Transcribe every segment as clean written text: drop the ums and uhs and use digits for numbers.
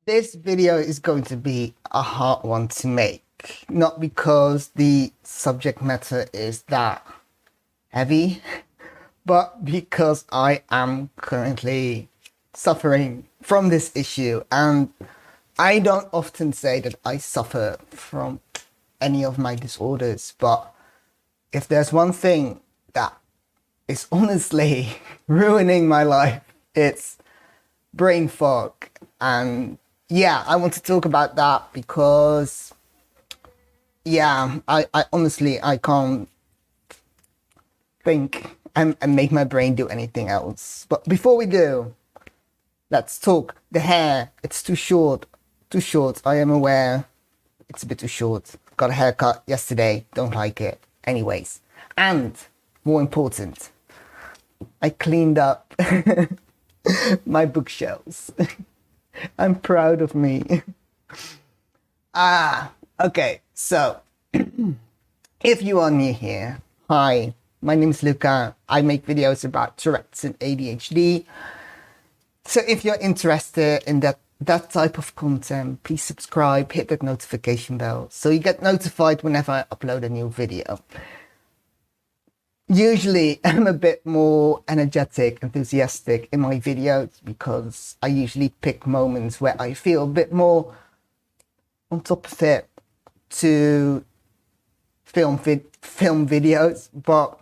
This video is going to be a hard one to make, not because the subject matter is that heavy, but because I am currently suffering from this issue. And I don't often say that I suffer from any of my disorders, but if there's one thing that is honestly ruining my life, it's brain fog. And yeah, I want to talk about that because I honestly I can't think and make my brain do anything else. But before we do, let's talk. The hair, it's too short. Too short. I am aware it's a bit too short. Got a haircut yesterday, don't like it. Anyways. And more important, I cleaned up my bookshelves. I'm proud of me. Okay, so if you are new here, hi, my name is Luca. I make videos about Tourette's and ADHD. So if you're interested in that type of content, please subscribe, hit that notification bell so you get notified whenever I upload a new video. Usually I'm a bit more energetic, enthusiastic in my videos because I usually pick moments where I feel a bit more on top of it to film videos, but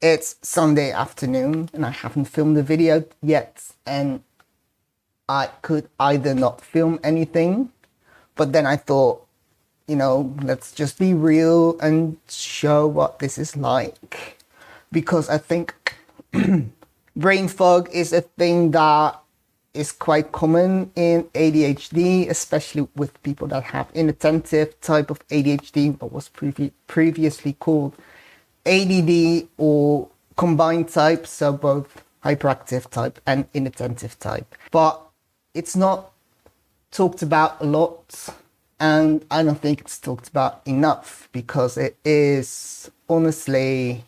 it's Sunday afternoon and I haven't filmed a video yet, and I could either not film anything, but then I thought, let's just be real and show what this is like. Because I think brain fog is a thing that is quite common in ADHD, especially with people that have inattentive type of ADHD, what was previously called ADD or combined type, so both hyperactive type and inattentive type. But it's not talked about a lot. And I don't think it's talked about enough because it is, honestly,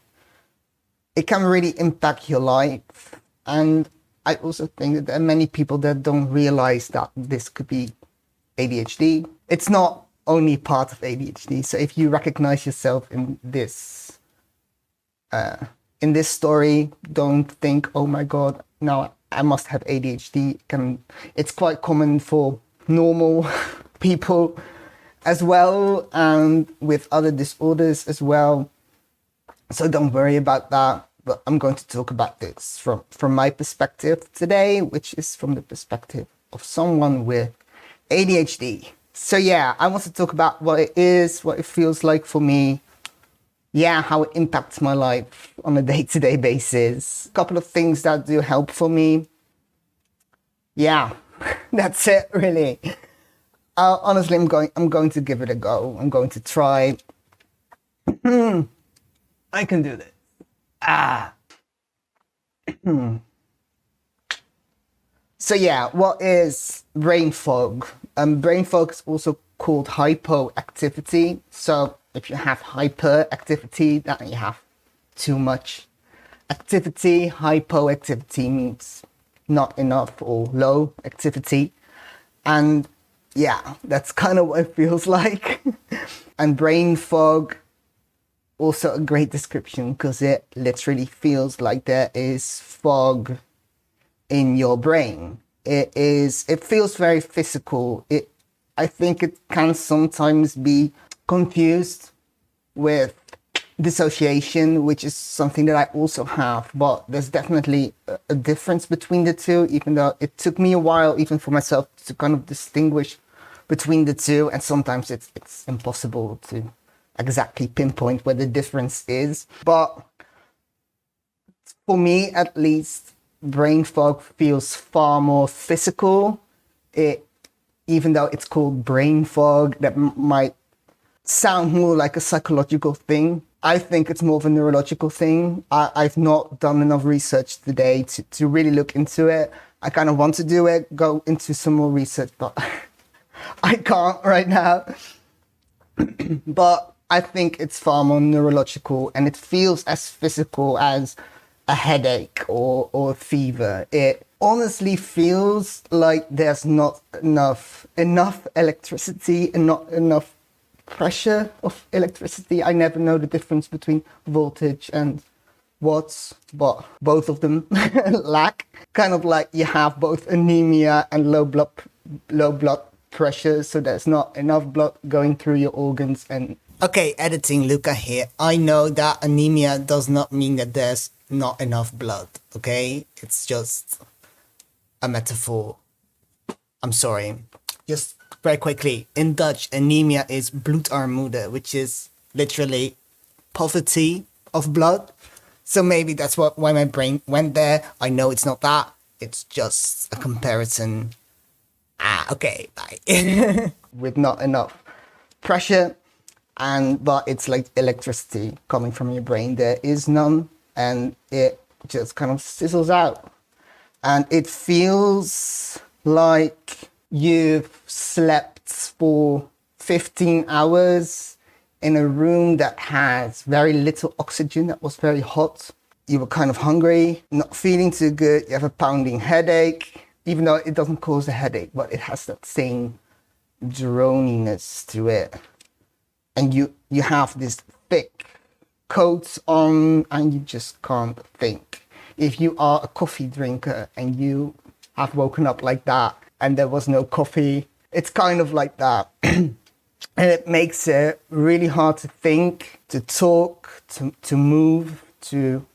it can really impact your life. And I also think that there are many people that don't realize that this could be ADHD. It's not only part of ADHD. So if you recognize yourself in this story, don't think, oh my God, now I must have ADHD. It's quite common for normal people as well, and with other disorders as well. So don't worry about that. But I'm going to talk about this from my perspective today, which is from the perspective of someone with ADHD. So yeah, I want to talk about what it is, what it feels like for me. Yeah, how it impacts my life on a day-to-day basis. A couple of things that do help for me. Yeah, that's it really. Honestly, I'm going to give it a go. I'm going to try. I can do this. So yeah, what is brain fog? Brain fog is also called hypoactivity. So if you have hyperactivity, then you have too much activity. Hypoactivity means not enough or low activity. And yeah, that's kind of what it feels like. And brain fog, also a great description because it literally feels like there is fog in your brain. It feels very physical. I think it can sometimes be confused with dissociation, which is something that I also have, but there's definitely a difference between the two, even though it took me a while even for myself to kind of distinguish between the two, and sometimes it's impossible to exactly pinpoint where the difference is. But for me at least, brain fog feels far more physical. Even though it's called brain fog, that might sound more like a psychological thing. I think it's more of a neurological thing. I've not done enough research today to really look into it. I kind of want to do it, go into some more research, but I can't right now. But I think it's far more neurological, and it feels as physical as a headache or a fever. honestly feels like there's not enough electricity and not enough pressure of electricity. I never know the difference between voltage and watts, but both of them lack. Kind of like you have both anemia and low blood pressure, so there's not enough blood going through your organs. And okay, editing Luca here. I know that anemia does not mean that there's not enough blood. Okay, it's just a metaphor. I'm sorry. Just very quickly, in Dutch, anemia is bloedarmoede, which is literally poverty of blood. So maybe that's why my brain went there. I know it's not that. It's just a comparison. Okay, bye. With not enough pressure, but it's like electricity coming from your brain. There is none, and it just kind of sizzles out. And it feels like you've slept for 15 hours in a room that has very little oxygen, that was very hot. You were kind of hungry, not feeling too good. You have a pounding headache, even though it doesn't cause a headache, but it has that same droniness to it. And you have this thick coat on and you just can't think. If you are a coffee drinker and you have woken up like that and there was no coffee, it's kind of like that. And it makes it really hard to think, to talk, to move, to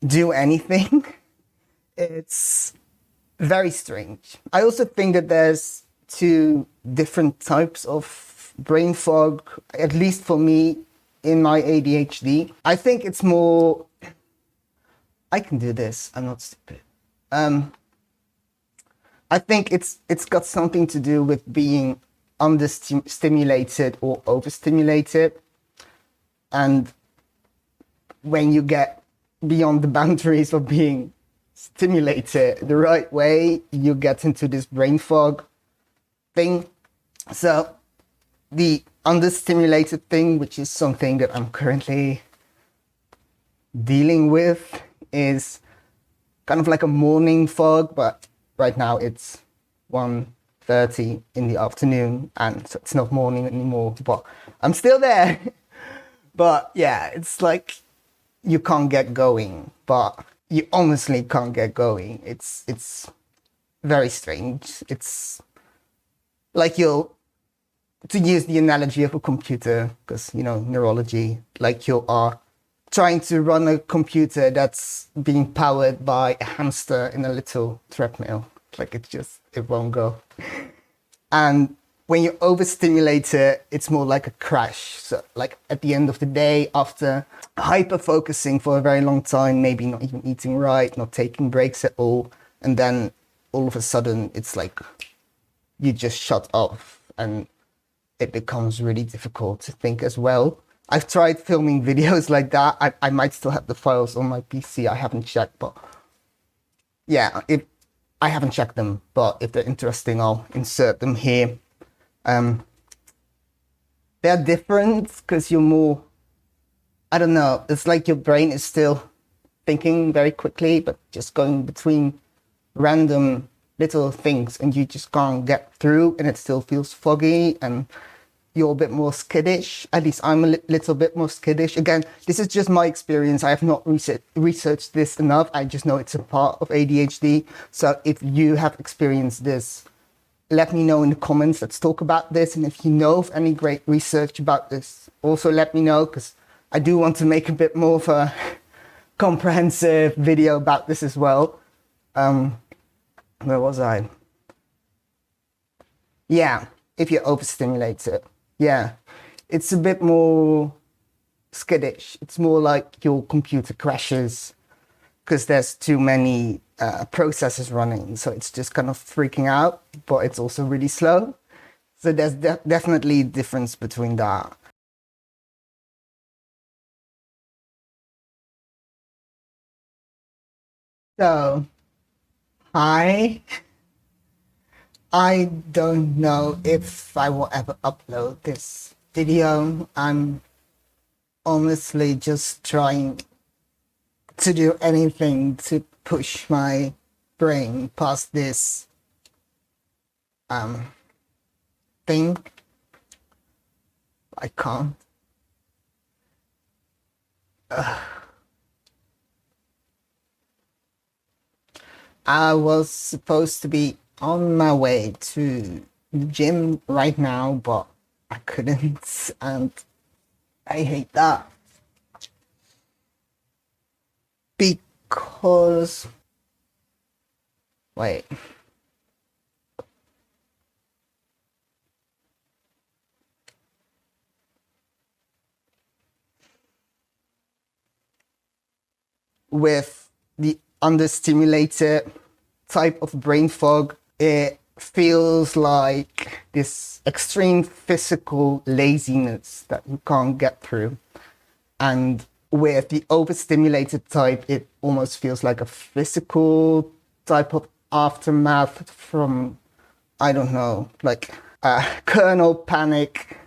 do anything. It's very strange. I also think that there's two different types of brain fog, at least for me in my ADHD. I think it's more, I can do this, I'm not stupid. I think it's got something to do with being understimulated or overstimulated. And when you get beyond the boundaries of being stimulated the right way, you get into this brain fog thing. So the understimulated thing, which is something that I'm currently dealing with, is kind of like a morning fog, but right now it's 1:30 in the afternoon, and so it's not morning anymore, but I'm still there. But yeah, it's like you can't get going, but you honestly can't get going. It's very strange. It's like to use the analogy of a computer, because neurology, like you are trying to run a computer that's being powered by a hamster in a little treadmill. Like it won't go. And when you overstimulate it, it's more like a crash. So like at the end of the day, after hyper focusing for a very long time, maybe not even eating right, not taking breaks at all, and then all of a sudden it's like you just shut off and it becomes really difficult to think as well. I've tried filming videos like that. I might still have the files on my PC. I haven't checked, but yeah, I haven't checked them, but if they're interesting, I'll insert them here. They're different because you're more, I don't know, it's like your brain is still thinking very quickly, but just going between random little things and you just can't get through, and it still feels foggy and you're a bit more skittish. At least I'm a little bit more skittish. Again, this is just my experience. I have not researched this enough. I just know it's a part of ADHD. So if you have experienced this, let me know in the comments. Let's talk about this. And if you know of any great research about this, also let me know, because I do want to make a bit more of a comprehensive video about this as well. Where was I? Yeah, if you're overstimulated. Yeah, it's a bit more skittish. It's more like your computer crashes because there's too many processes running. So it's just kind of freaking out, but it's also really slow. So there's definitely a difference between that. So, hi. I don't know if I will ever upload this video. I'm honestly just trying to do anything to push my brain past this thing. I can't. I was supposed to be on my way to the gym right now, but I couldn't, and I hate that because wait. With the understimulated type of brain fog, it feels like this extreme physical laziness that you can't get through. And with the overstimulated type, it almost feels like a physical type of aftermath from, I don't know, like kernel panic.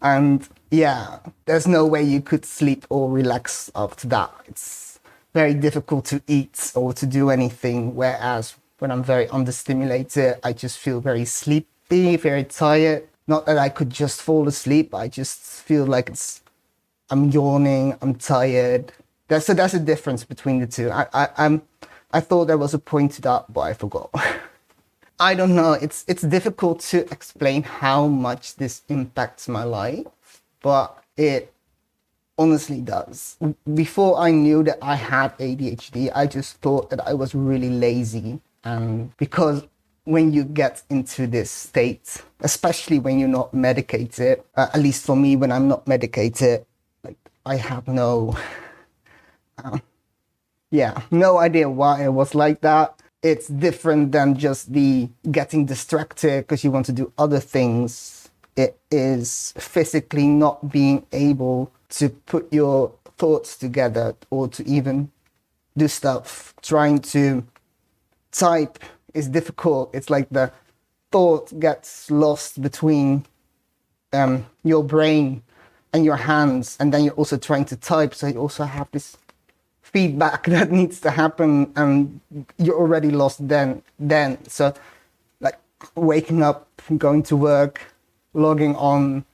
And yeah, there's no way you could sleep or relax after that. It's very difficult to eat or to do anything. Whereas when I'm very understimulated, I just feel very sleepy, very tired. Not that I could just fall asleep, I just feel like I'm yawning, I'm tired. That's a difference between the two. I thought there was a point to that, but I forgot. I don't know. It's difficult to explain how much this impacts my life, but it honestly does. Before I knew that I had ADHD, I just thought that I was really lazy. And because when you get into this state, especially when you're not medicated, at least for me, when I'm not medicated, like I have no idea why it was like that. It's different than just the getting distracted because you want to do other things. It is physically not being able to put your thoughts together or to even do stuff. Trying to type is difficult. It's like the thought gets lost between your brain and your hands, and then you're also trying to type, so you also have this feedback that needs to happen, and you're already lost then so like waking up, going to work, logging on,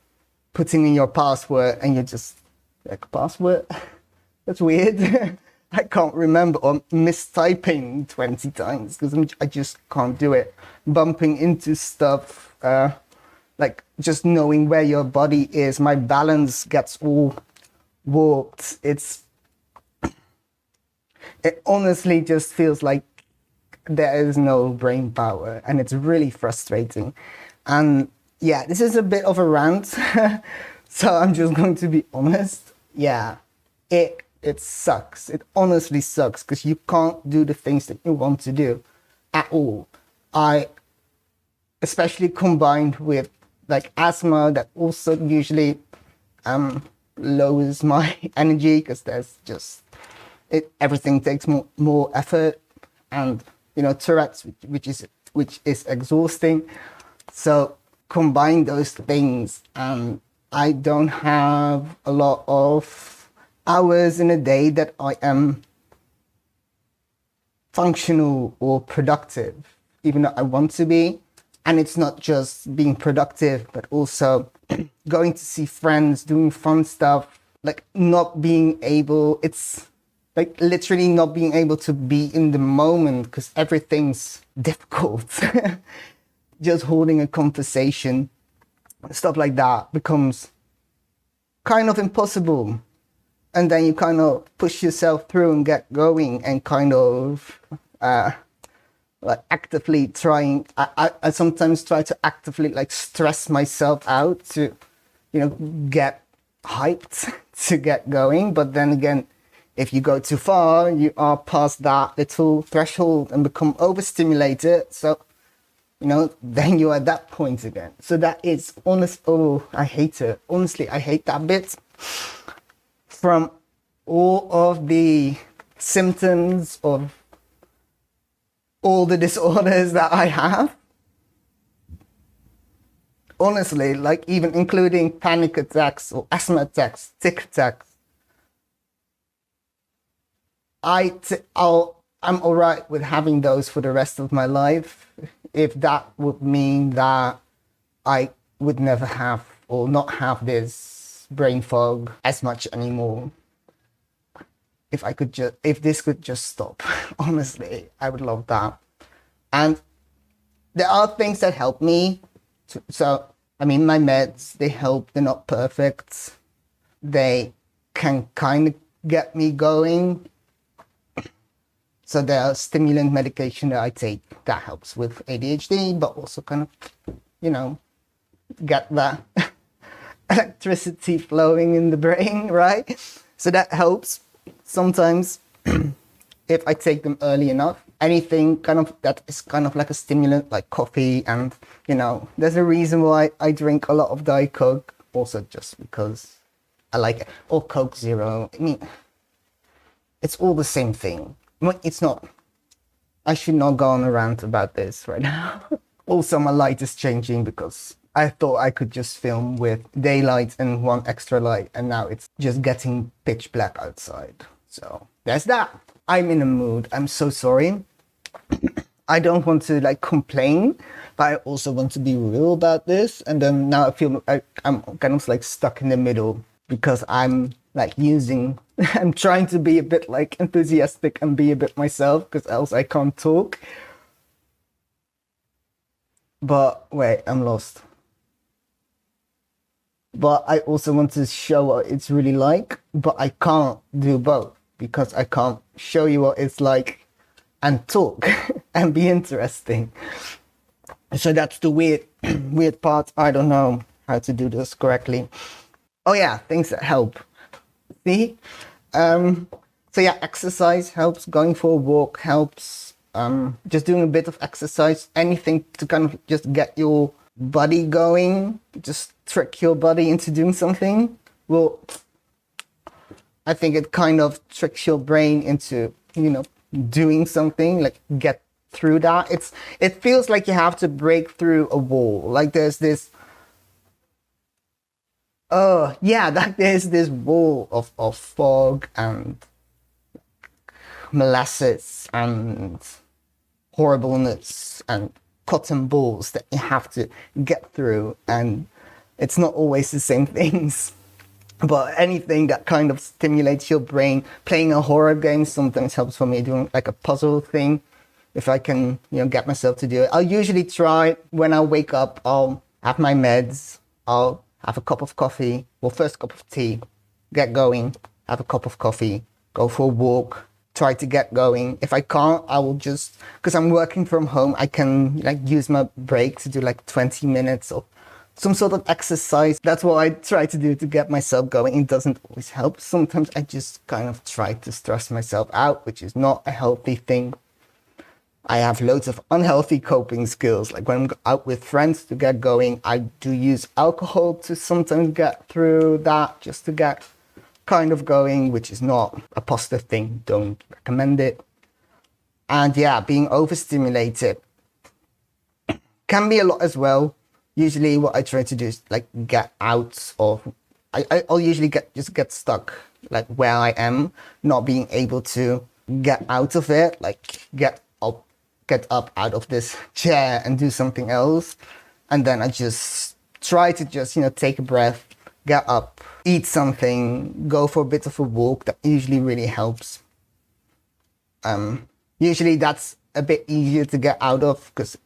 putting in your password, and you're just like, password, that's weird. I can't remember, or mistyping 20 times because I just can't do it. Bumping into stuff, like just knowing where your body is, my balance gets all warped. It honestly just feels like there is no brain power, and it's really frustrating. And yeah, this is a bit of a rant, so I'm just going to be honest. Yeah, it sucks. It honestly sucks because you can't do the things that you want to do at all. I especially combined with like asthma that also usually lowers my energy because there's just everything takes more effort, and Tourette's, which is exhausting. So combine those things, and I don't have a lot of hours in a day that I am functional or productive, even though I want to be. And it's not just being productive, but also going to see friends, doing fun stuff, like not being able, it's like literally not being able to be in the moment because everything's difficult. Just holding a conversation, stuff like that becomes kind of impossible. And then you kind of push yourself through and get going and kind of like actively trying. I sometimes try to actively like stress myself out to, get hyped to get going. But then again, if you go too far, you are past that little threshold and become overstimulated. So, then you're at that point again. So that is honest. Oh, I hate it. Honestly, I hate that bit. From all of the symptoms of all the disorders that I have, honestly, like even including panic attacks or asthma attacks, tic attacks, I'm all right with having those for the rest of my life. If that would mean that I would never have or not have this brain fog as much anymore. If this could just stop, honestly, I would love that. And there are things that help me. So, I mean, my meds, they help. They're not perfect. They can kind of get me going. So there are stimulant medication that I take that helps with ADHD, but also kind of, get that electricity flowing in the brain, right? So that helps sometimes if I take them early enough. Anything kind of that is kind of like a stimulant, like coffee, and there's a reason why I drink a lot of Diet Coke, also just because I like it, or Coke Zero. I mean, it's all the same thing. Well, it's not. I should not go on a rant about this right now. Also, my light is changing because I thought I could just film with daylight and one extra light, and now it's just getting pitch black outside. So there's that. I'm in a mood. I'm so sorry. I don't want to complain, but I also want to be real about this. And then now I feel I'm kind of stuck in the middle because I'm I'm trying to be a bit enthusiastic and be a bit myself because else I can't talk. But wait, I'm lost. But I also want to show what it's really like, but I can't do both because I can't show you what it's like and talk and be interesting. So that's the weird part. I don't know how to do this correctly. Oh yeah, things that help. See? So yeah, exercise helps. Going for a walk helps. Just doing a bit of exercise, anything to kind of just get your body going, just trick your body into doing something. Well, I think it kind of tricks your brain into, doing something, get through that. It feels like you have to break through a wall. Like there's this there's this wall of fog and molasses and horribleness and cotton balls that you have to get through, and it's not always the same things. But anything that kind of stimulates your brain, playing a horror game sometimes helps for me, doing a puzzle thing. If I can, get myself to do it. I'll usually try when I wake up, I'll have my meds, I'll have a cup of coffee, well, first cup of tea, get going, have a cup of coffee, go for a walk, try to get going. If I can't, I will just, because I'm working from home, I can use my break to do 20 minutes of some sort of exercise. That's what I try to do to get myself going. It doesn't always help. Sometimes I just kind of try to stress myself out, which is not a healthy thing. I have loads of unhealthy coping skills. Like when I'm out with friends to get going, I do use alcohol to sometimes get through that, just to get kind of going, which is not a positive thing. Don't recommend it. And yeah, being overstimulated can be a lot as well. Usually what I try to do is get out of, I'll usually get stuck where I am, not being able to get out of it, get up out of this chair and do something else. And then I just try to just, take a breath, get up, eat something, go for a bit of a walk. That usually really helps. Usually that's a bit easier to get out of because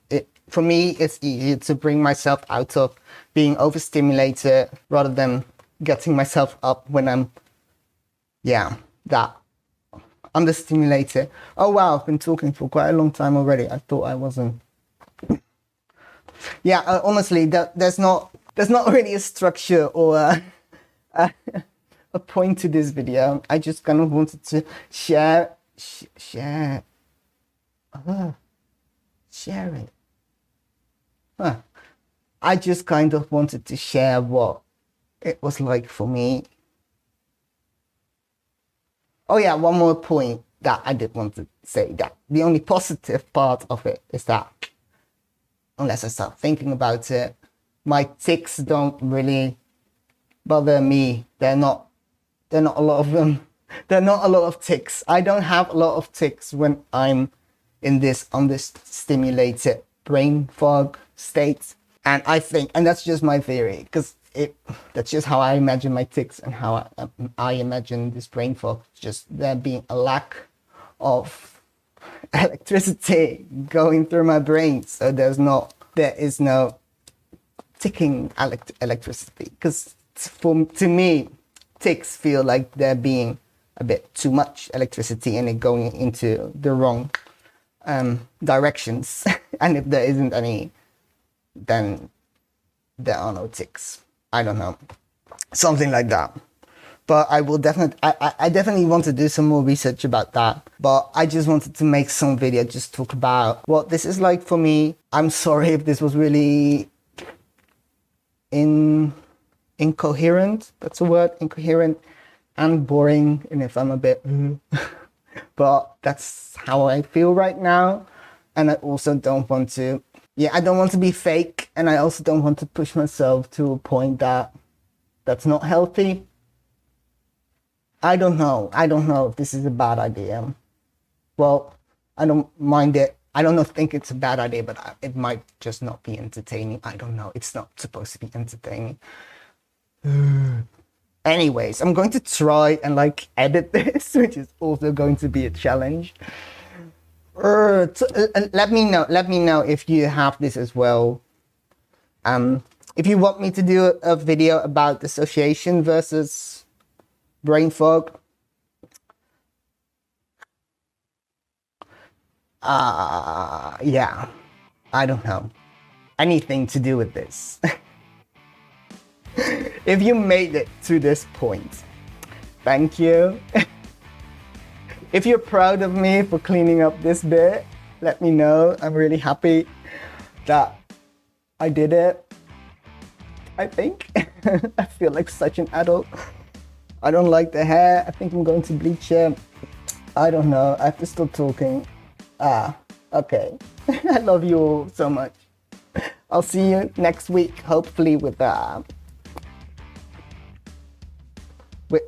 for me, it's easier to bring myself out of being overstimulated rather than getting myself up when I'm, that understimulated. Oh wow, I've been talking for quite a long time already. I thought I wasn't. Yeah, honestly, there's not really a structure or a point to this video. I just kind of wanted to share it. I just kind of wanted to share what it was like for me. Oh yeah, one more point that I did want to say, that the only positive part of it is that unless I start thinking about it, my tics don't really bother me. They're not a lot of them. There are not a lot of tics. I don't have a lot of tics when I'm in this stimulated brain fog state. And I think, and that's just my theory, because that's just how I imagine my tics and how I imagine this brain fog. Just there being a lack of electricity going through my brain. So there is no ticking electricity. Because to me, tics feel like there being a bit too much electricity and it going into the wrong directions. And if there isn't any, then there are no tics. I don't know, something like that. But I definitely want to do some more research about that. But I just wanted to make some video, just talk about what this is like for me. I'm sorry if this was really incoherent. That's a word, incoherent and boring. And if I'm a bit, but that's how I feel right now. And I also don't want to, I don't want to be fake. And I also don't want to push myself to a point that's not healthy. I don't know if this is a bad idea. Well, I don't mind it. I don't think it's a bad idea, but it might just not be entertaining. I don't know. It's not supposed to be entertaining. Anyways, I'm going to try and edit this, which is also going to be a challenge. Let me know if you have this as well. If you want me to do a video about dissociation versus brain fog, yeah, I don't know, anything to do with this. If you made it to this point, thank you. If you're proud of me for cleaning up this bit, let me know. I'm really happy that I did it. I think. I feel like such an adult. I don't like the hair. I think I'm going to bleach it. I don't know. I have to stop talking. Okay. I love you all so much. I'll see you next week, hopefully with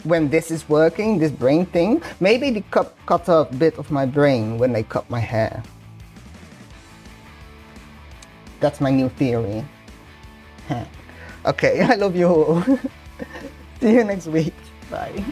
when this is working, this brain thing. Maybe they cut a bit of my brain when they cut my hair. That's my new theory. Okay, I love you all. See you next week. Bye.